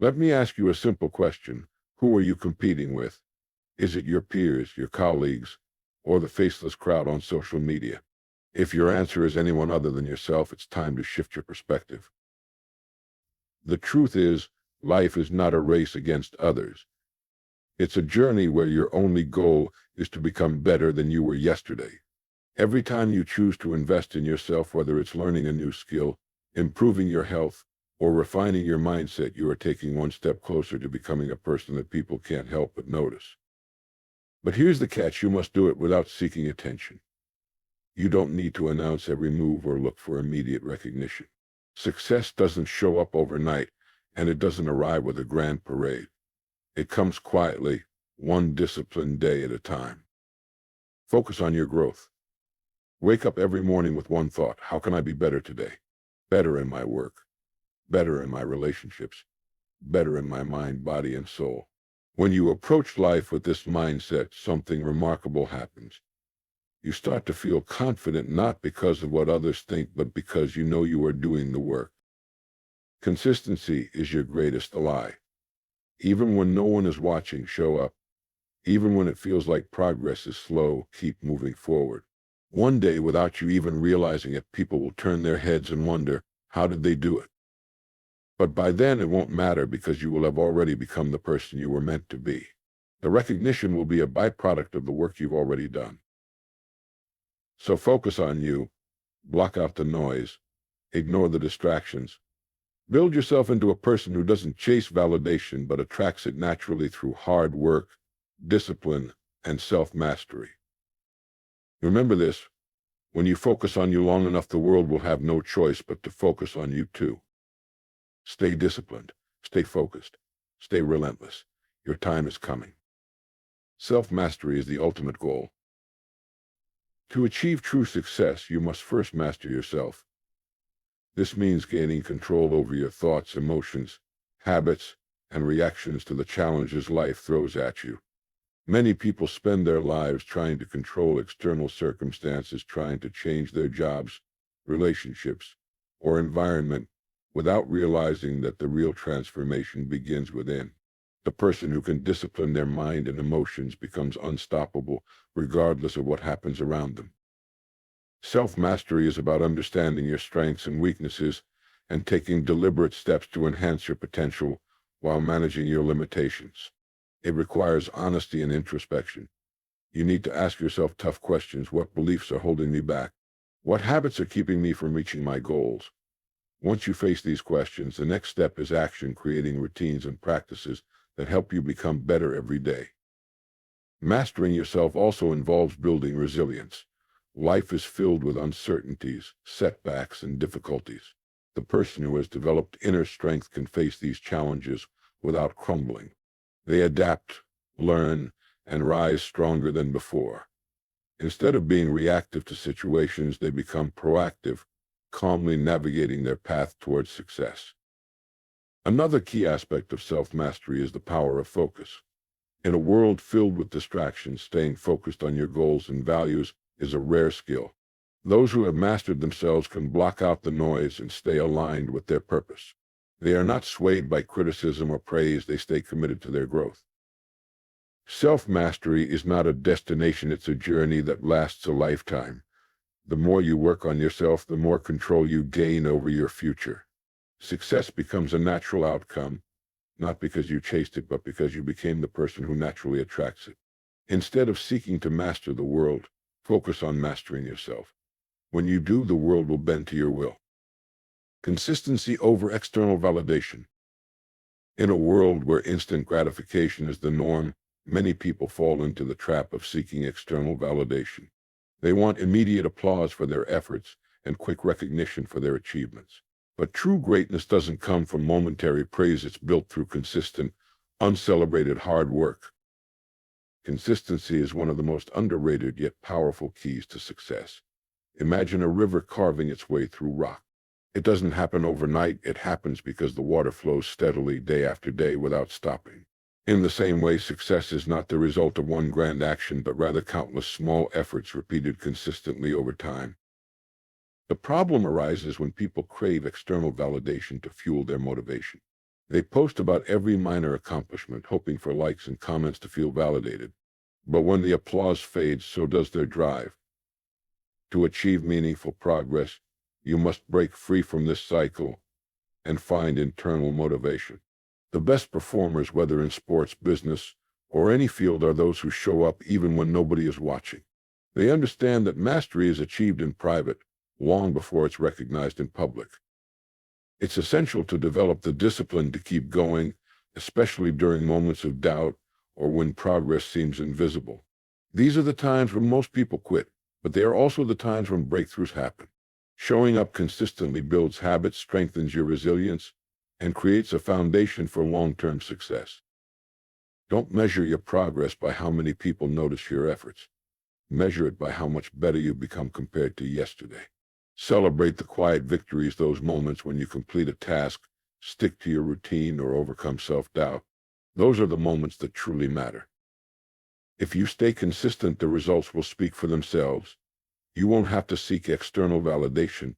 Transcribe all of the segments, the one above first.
Let me ask you a simple question. Who are you competing with? Is it your peers, your colleagues, or the faceless crowd on social media? If your answer is anyone other than yourself, it's time to shift your perspective. The truth is, life is not a race against others. It's a journey where your only goal is to become better than you were yesterday. Every time you choose to invest in yourself, whether it's learning a new skill, improving your health, or refining your mindset, you are taking one step closer to becoming a person that people can't help but notice. But here's the catch: you must do it without seeking attention. You don't need to announce every move or look for immediate recognition. Success doesn't show up overnight, and it doesn't arrive with a grand parade. It comes quietly, one disciplined day at a time. Focus on your growth. Wake up every morning with one thought: how can I be better today? Better in my work, better in my relationships, better in my mind, body, and soul. When you approach life with this mindset, something remarkable happens. You start to feel confident, not because of what others think, but because you know you are doing the work. Consistency is your greatest ally. Even when no one is watching, show up. Even when it feels like progress is slow, keep moving forward. One day, without you even realizing it, people will turn their heads and wonder, how did they do it? But by then it won't matter, because you will have already become the person you were meant to be. The recognition will be a byproduct of the work you've already done. So focus on you, block out the noise, ignore the distractions. Build yourself into a person who doesn't chase validation but attracts it naturally through hard work, discipline, and self-mastery. Remember this: when you focus on you long enough, the world will have no choice but to focus on you too. Stay disciplined, stay focused, stay relentless. Your time is coming. Self-mastery is the ultimate goal. To achieve true success, you must first master yourself. This means gaining control over your thoughts, emotions, habits, and reactions to the challenges life throws at you. Many people spend their lives trying to control external circumstances, trying to change their jobs, relationships, or environment, without realizing that the real transformation begins within. The person who can discipline their mind and emotions becomes unstoppable, regardless of what happens around them. Self-mastery is about understanding your strengths and weaknesses and taking deliberate steps to enhance your potential while managing your limitations. It requires honesty and introspection. You need to ask yourself tough questions. What beliefs are holding me back? What habits are keeping me from reaching my goals? Once you face these questions, the next step is action, creating routines and practices that help you become better every day. Mastering yourself also involves building resilience. Life is filled with uncertainties, setbacks, and difficulties. The person who has developed inner strength can face these challenges without crumbling. They adapt, learn, and rise stronger than before. Instead of being reactive to situations, they become proactive, calmly navigating their path towards success. Another key aspect of self-mastery is the power of focus. In a world filled with distractions, staying focused on your goals and values is a rare skill. Those who have mastered themselves can block out the noise and stay aligned with their purpose. They are not swayed by criticism or praise, they stay committed to their growth. Self-mastery is not a destination, it's a journey that lasts a lifetime. The more you work on yourself, the more control you gain over your future. Success becomes a natural outcome, not because you chased it, but because you became the person who naturally attracts it. Instead of seeking to master the world, focus on mastering yourself. When you do, the world will bend to your will. Consistency over external validation. In a world where instant gratification is the norm, many people fall into the trap of seeking external validation. They want immediate applause for their efforts and quick recognition for their achievements. But true greatness doesn't come from momentary praise, it's built through consistent, uncelebrated hard work. Consistency is one of the most underrated yet powerful keys to success. Imagine a river carving its way through rock. It doesn't happen overnight, it happens because the water flows steadily day after day without stopping. In the same way, success is not the result of one grand action, but rather countless small efforts repeated consistently over time. The problem arises when people crave external validation to fuel their motivation. They post about every minor accomplishment, hoping for likes and comments to feel validated. But when the applause fades, so does their drive. To achieve meaningful progress, you must break free from this cycle and find internal motivation. The best performers, whether in sports, business, or any field, are those who show up even when nobody is watching. They understand that mastery is achieved in private, long before it's recognized in public. It's essential to develop the discipline to keep going, especially during moments of doubt or when progress seems invisible. These are the times when most people quit, but they are also the times when breakthroughs happen. Showing up consistently builds habits, strengthens your resilience, and creates a foundation for long-term success. Don't measure your progress by how many people notice your efforts. Measure it by how much better you've become compared to yesterday. Celebrate the quiet victories, those moments when you complete a task, stick to your routine, or overcome self-doubt. Those are the moments that truly matter. If you stay consistent, the results will speak for themselves. You won't have to seek external validation.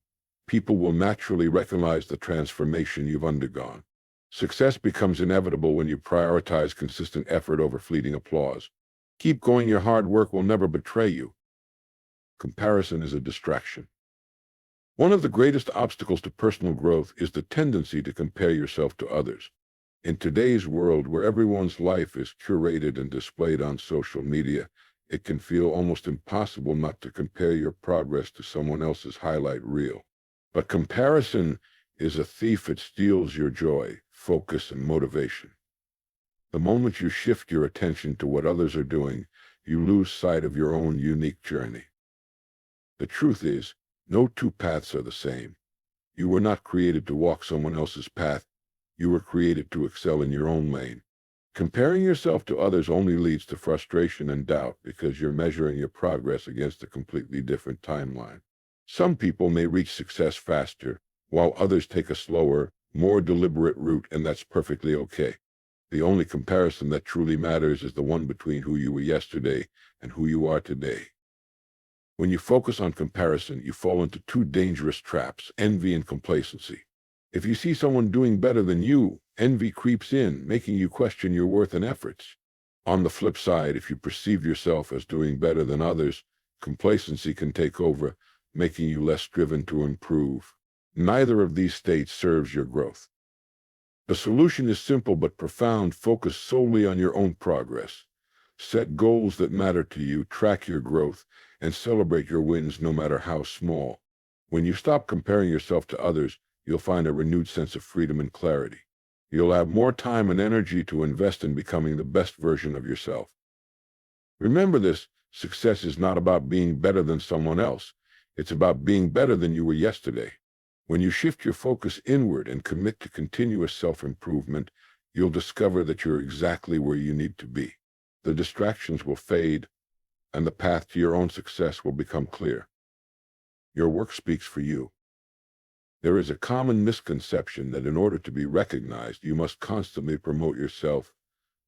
People will naturally recognize the transformation you've undergone. Success becomes inevitable when you prioritize consistent effort over fleeting applause. Keep going, your hard work will never betray you. Comparison is a distraction. One of the greatest obstacles to personal growth is the tendency to compare yourself to others. In today's world, where everyone's life is curated and displayed on social media, it can feel almost impossible not to compare your progress to someone else's highlight reel. But comparison is a thief. It steals your joy, focus, and motivation. The moment you shift your attention to what others are doing, you lose sight of your own unique journey. The truth is, no two paths are the same. You were not created to walk someone else's path. You were created to excel in your own lane. Comparing yourself to others only leads to frustration and doubt because you're measuring your progress against a completely different timeline. Some people may reach success faster, while others take a slower, more deliberate route, and that's perfectly okay. The only comparison that truly matters is the one between who you were yesterday and who you are today. When you focus on comparison, you fall into two dangerous traps: envy and complacency. If you see someone doing better than you, envy creeps in, making you question your worth and efforts. On the flip side, if you perceive yourself as doing better than others, complacency can take over, making you less driven to improve. Neither of these states serves your growth. The solution is simple but profound. Focus solely on your own progress. Set goals that matter to you, track your growth, and celebrate your wins no matter how small. When you stop comparing yourself to others, you'll find a renewed sense of freedom and clarity. You'll have more time and energy to invest in becoming the best version of yourself. Remember this: success is not about being better than someone else. It's about being better than you were yesterday. When you shift your focus inward and commit to continuous self-improvement, you'll discover that you're exactly where you need to be. The distractions will fade, and the path to your own success will become clear. Your work speaks for you. There is a common misconception that in order to be recognized, you must constantly promote yourself,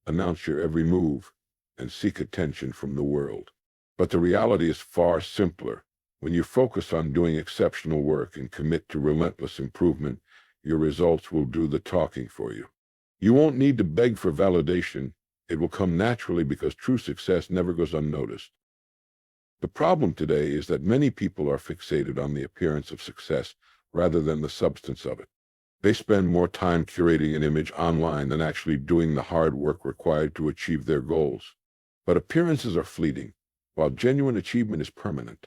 announce your every move, and seek attention from the world. But the reality is far simpler. When you focus on doing exceptional work and commit to relentless improvement, your results will do the talking for you. You won't need to beg for validation. It will come naturally because true success never goes unnoticed. The problem today is that many people are fixated on the appearance of success rather than the substance of it. They spend more time curating an image online than actually doing the hard work required to achieve their goals. But appearances are fleeting, while genuine achievement is permanent.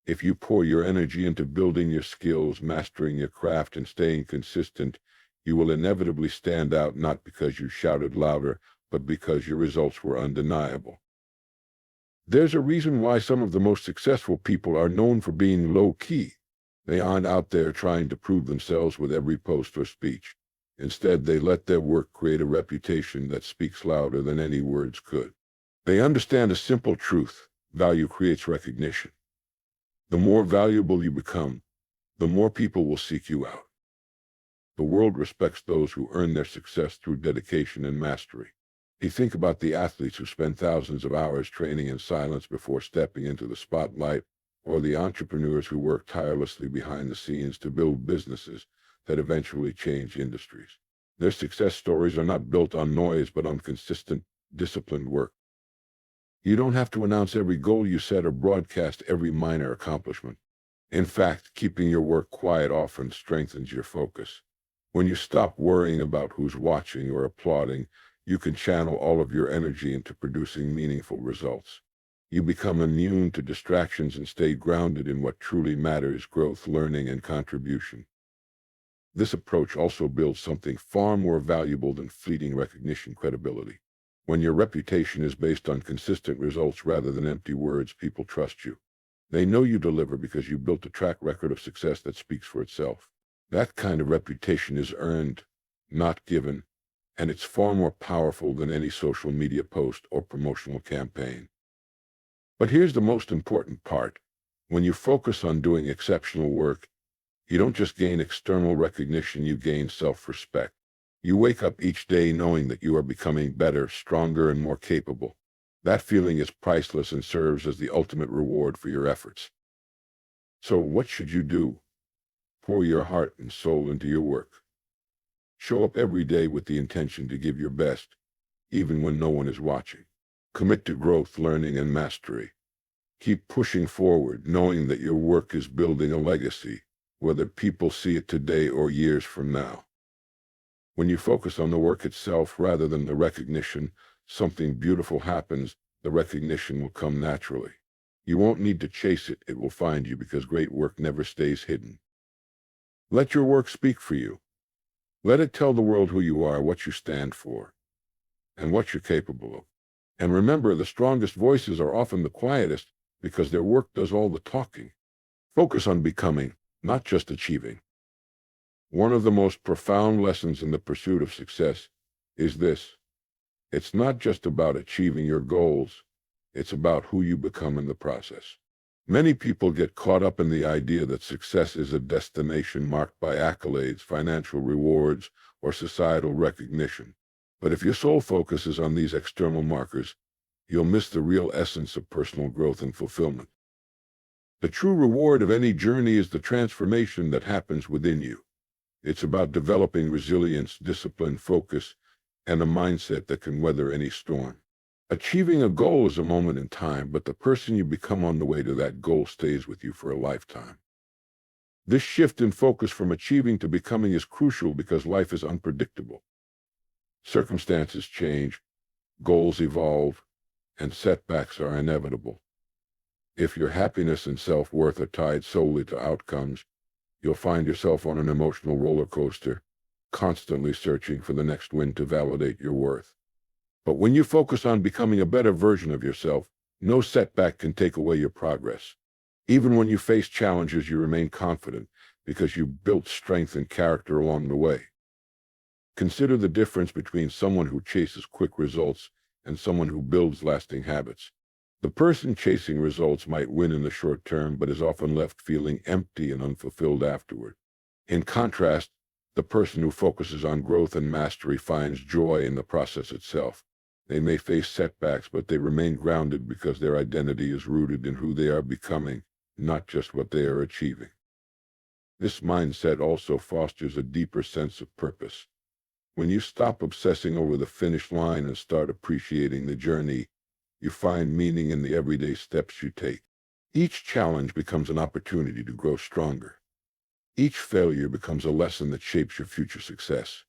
If you pour your energy into building your skills, mastering your craft, and staying consistent, you will inevitably stand out, not because you shouted louder, but because your results were undeniable. There's a reason why some of the most successful people are known for being low-key. They aren't out there trying to prove themselves with every post or speech. Instead, they let their work create a reputation that speaks louder than any words could. They understand a simple truth: value creates recognition. The more valuable you become, the more people will seek you out. The world respects those who earn their success through dedication and mastery. You think about the athletes who spend thousands of hours training in silence before stepping into the spotlight, or the entrepreneurs who work tirelessly behind the scenes to build businesses that eventually change industries. Their success stories are not built on noise, but on consistent, disciplined work. You don't have to announce every goal you set or broadcast every minor accomplishment. In fact, keeping your work quiet often strengthens your focus. When you stop worrying about who's watching or applauding, you can channel all of your energy into producing meaningful results. You become immune to distractions and stay grounded in what truly matters: growth, learning, and contribution. This approach also builds something far more valuable than fleeting recognition: credibility. When your reputation is based on consistent results rather than empty words, people trust you. They know you deliver because you built a track record of success that speaks for itself. That kind of reputation is earned, not given, and it's far more powerful than any social media post or promotional campaign. But here's the most important part. When you focus on doing exceptional work, you don't just gain external recognition, you gain self-respect. You wake up each day knowing that you are becoming better, stronger, and more capable. That feeling is priceless and serves as the ultimate reward for your efforts. So what should you do? Pour your heart and soul into your work. Show up every day with the intention to give your best, even when no one is watching. Commit to growth, learning, and mastery. Keep pushing forward, knowing that your work is building a legacy, whether people see it today or years from now. When you focus on the work itself rather than the recognition, something beautiful happens. The recognition will come naturally. You won't need to chase it, it will find you, because great work never stays hidden. Let your work speak for you. Let it tell the world who you are, what you stand for, and what you're capable of. And remember, the strongest voices are often the quietest because their work does all the talking. Focus on becoming, not just achieving. One of the most profound lessons in the pursuit of success is this: it's not just about achieving your goals, it's about who you become in the process. Many people get caught up in the idea that success is a destination marked by accolades, financial rewards, or societal recognition. But if your sole focus is on these external markers, you'll miss the real essence of personal growth and fulfillment. The true reward of any journey is the transformation that happens within you. It's about developing resilience, discipline, focus, and a mindset that can weather any storm. Achieving a goal is a moment in time, but the person you become on the way to that goal stays with you for a lifetime. This shift in focus from achieving to becoming is crucial because life is unpredictable. Circumstances change, goals evolve, and setbacks are inevitable. If your happiness and self-worth are tied solely to outcomes, you'll find yourself on an emotional roller coaster, constantly searching for the next win to validate your worth. But when you focus on becoming a better version of yourself, no setback can take away your progress. Even when you face challenges, you remain confident because you built strength and character along the way. Consider the difference between someone who chases quick results and someone who builds lasting habits. The person chasing results might win in the short term, but is often left feeling empty and unfulfilled afterward. In contrast, the person who focuses on growth and mastery finds joy in the process itself. They may face setbacks, but they remain grounded because their identity is rooted in who they are becoming, not just what they are achieving. This mindset also fosters a deeper sense of purpose. When you stop obsessing over the finish line and start appreciating the journey, you find meaning in the everyday steps you take. Each challenge becomes an opportunity to grow stronger. Each failure becomes a lesson that shapes your future success.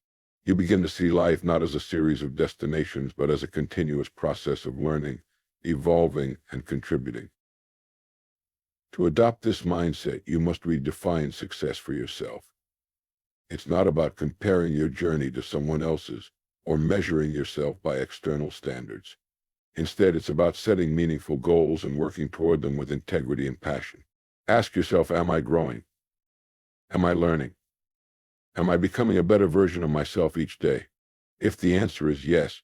You begin to see life not as a series of destinations, but as a continuous process of learning, evolving, and contributing. To adopt this mindset, you must redefine success for yourself. It's not about comparing your journey to someone else's or measuring yourself by external standards. Instead, it's about setting meaningful goals and working toward them with integrity and passion. Ask yourself, am I growing? Am I learning? Am I becoming a better version of myself each day? If the answer is yes,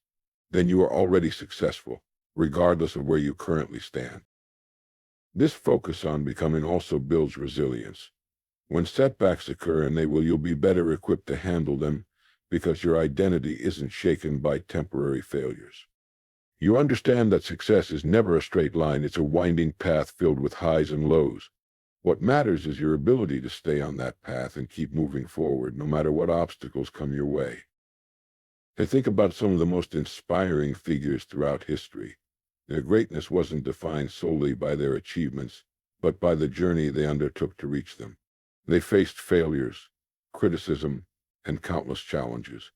then you are already successful, regardless of where you currently stand. This focus on becoming also builds resilience. When setbacks occur, and they will, you'll be better equipped to handle them because your identity isn't shaken by temporary failures. You understand that success is never a straight line, it's a winding path filled with highs and lows. What matters is your ability to stay on that path and keep moving forward, no matter what obstacles come your way. I think about some of the most inspiring figures throughout history. Their greatness wasn't defined solely by their achievements, but by the journey they undertook to reach them. They faced failures, criticism, and countless challenges.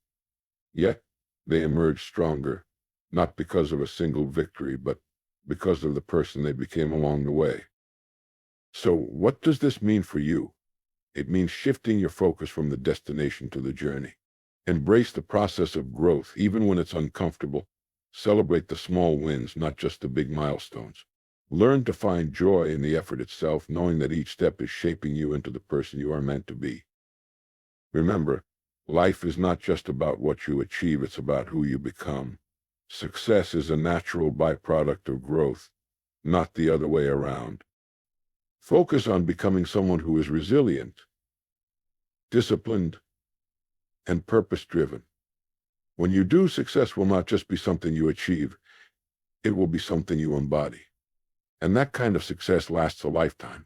Yet, they emerged stronger, not because of a single victory, but because of the person they became along the way. So, what does this mean for you? It means shifting your focus from the destination to the journey. Embrace the process of growth, even when it's uncomfortable. Celebrate the small wins, not just the big milestones. Learn to find joy in the effort itself, knowing that each step is shaping you into the person you are meant to be. Remember, life is not just about what you achieve, it's about who you become. Success is a natural byproduct of growth, not the other way around. Focus on becoming someone who is resilient, disciplined, and purpose-driven. When you do, success will not just be something you achieve, it will be something you embody. And that kind of success lasts a lifetime.